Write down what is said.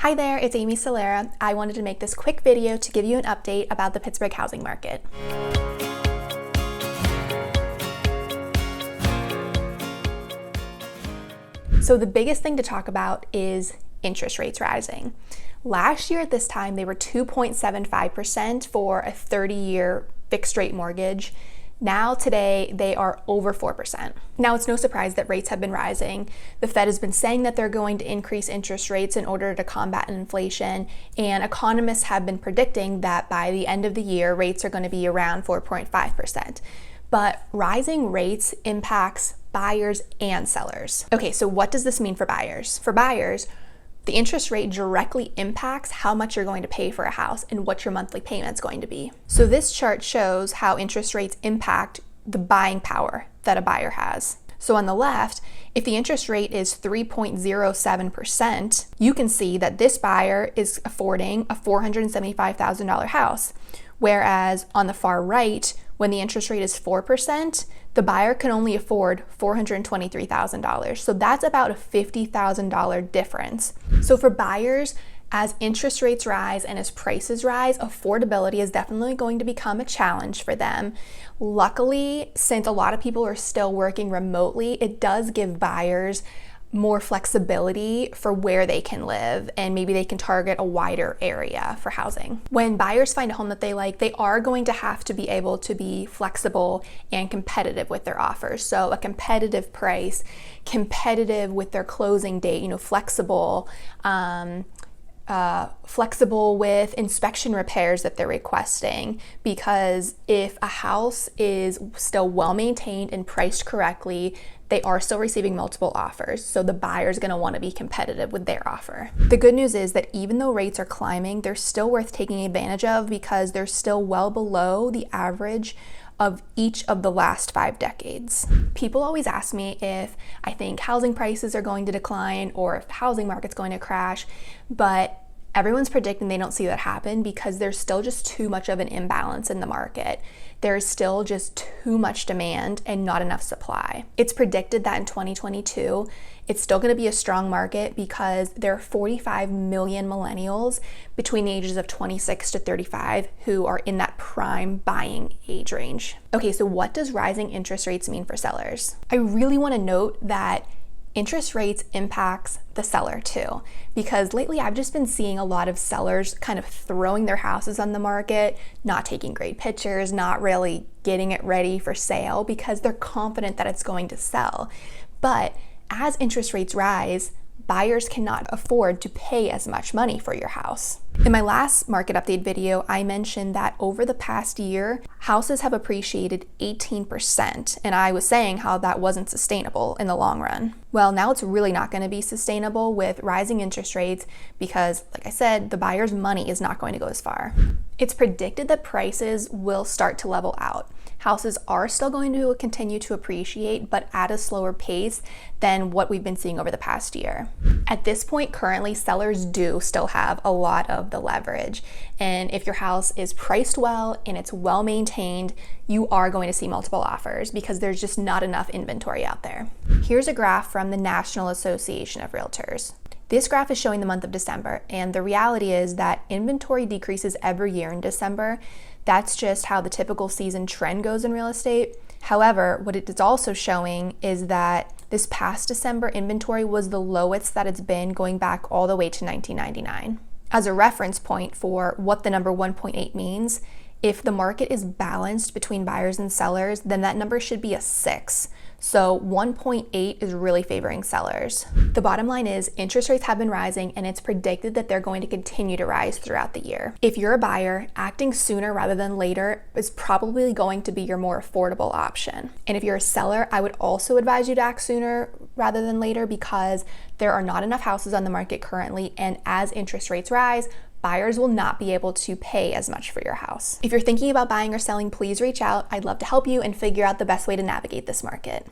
Hi there, it's Amy Solera. I wanted to make this quick video to give you an update about the Pittsburgh housing market. So the biggest thing to talk about is interest rates rising. Last year at this time, they were 2.75% for a 30-year fixed rate mortgage. Now today, they are over 4%. Now it's no surprise that rates have been rising. The Fed has been saying that they're going to increase interest rates in order to combat inflation, and economists have been predicting that by the end of the year, rates are going to be around 4.5%. But rising rates impacts buyers and sellers. Okay, so what does this mean for buyers? For buyers, the interest rate directly impacts how much you're going to pay for a house and what your monthly payment's going to be. So this chart shows how interest rates impact the buying power that a buyer has. So on the left, if the interest rate is 3.07%, you can see that this buyer is affording a $475,000 house. Whereas on the far right, when the interest rate is 4%, the buyer can only afford $423,000. So that's about a $50,000 difference. So for buyers, as interest rates rise and as prices rise, affordability is definitely going to become a challenge for them. Luckily, since a lot of people are still working remotely, it does give buyers more flexibility for where they can live, and maybe they can target a wider area for housing. When buyers find a home that they like, they are going to have to be able to be flexible and competitive with their offers. So a competitive price, competitive with their closing date, flexible, flexible with inspection repairs that they're requesting, because if a house is still well maintained and priced correctly, they are still receiving multiple offers, so the buyer's going to want to be competitive with their offer. The good news is that even though rates are climbing, they're still worth taking advantage of because they're still well below the average of each of the last 5 decades. People always ask me if I think housing prices are going to decline or if the housing market's going to crash, but everyone's predicting they don't see that happen because there's still just too much of an imbalance in the market. There's still just too much demand and not enough supply. It's predicted that in 2022, it's still going to be a strong market because there are 45 million millennials between the ages of 26 to 35 who are in that prime buying age range. Okay, so what does rising interest rates mean for sellers? I really want to note that interest rates impacts the seller too, because lately I've just been seeing a lot of sellers kind of throwing their houses on the market, not taking great pictures, not really getting it ready for sale because they're confident that it's going to sell. But as interest rates rise, buyers cannot afford to pay as much money for your house. In my last market update video, I mentioned that over the past year, houses have appreciated 18%, and I was saying how that wasn't sustainable in the long run. Well, now it's really not going to be sustainable with rising interest rates because, like I said, the buyer's money is not going to go as far. It's predicted that prices will start to level out. Houses are still going to continue to appreciate, but at a slower pace than what we've been seeing over the past year. At this point, currently, sellers do still have a lot of the leverage. And if your house is priced well and it's well maintained, you are going to see multiple offers because there's just not enough inventory out there. Here's a graph from the National Association of Realtors. This graph is showing the month of December, and the reality is that inventory decreases every year in December. That's just how the typical season trend goes in real estate. However, what it is also showing is that this past December inventory was the lowest that it's been going back all the way to 1999. As a reference point for what the number 1.8 means, if the market is balanced between buyers and sellers, then that number should be a 6. So 1.8 is really favoring sellers. The bottom line is interest rates have been rising, and it's predicted that they're going to continue to rise throughout the year. If you're a buyer, acting sooner rather than later is probably going to be your more affordable option. And if you're a seller, I would also advise you to act sooner rather than later because there are not enough houses on the market currently, and as interest rates rise, buyers will not be able to pay as much for your house. If you're thinking about buying or selling, please reach out. I'd love to help you and figure out the best way to navigate this market.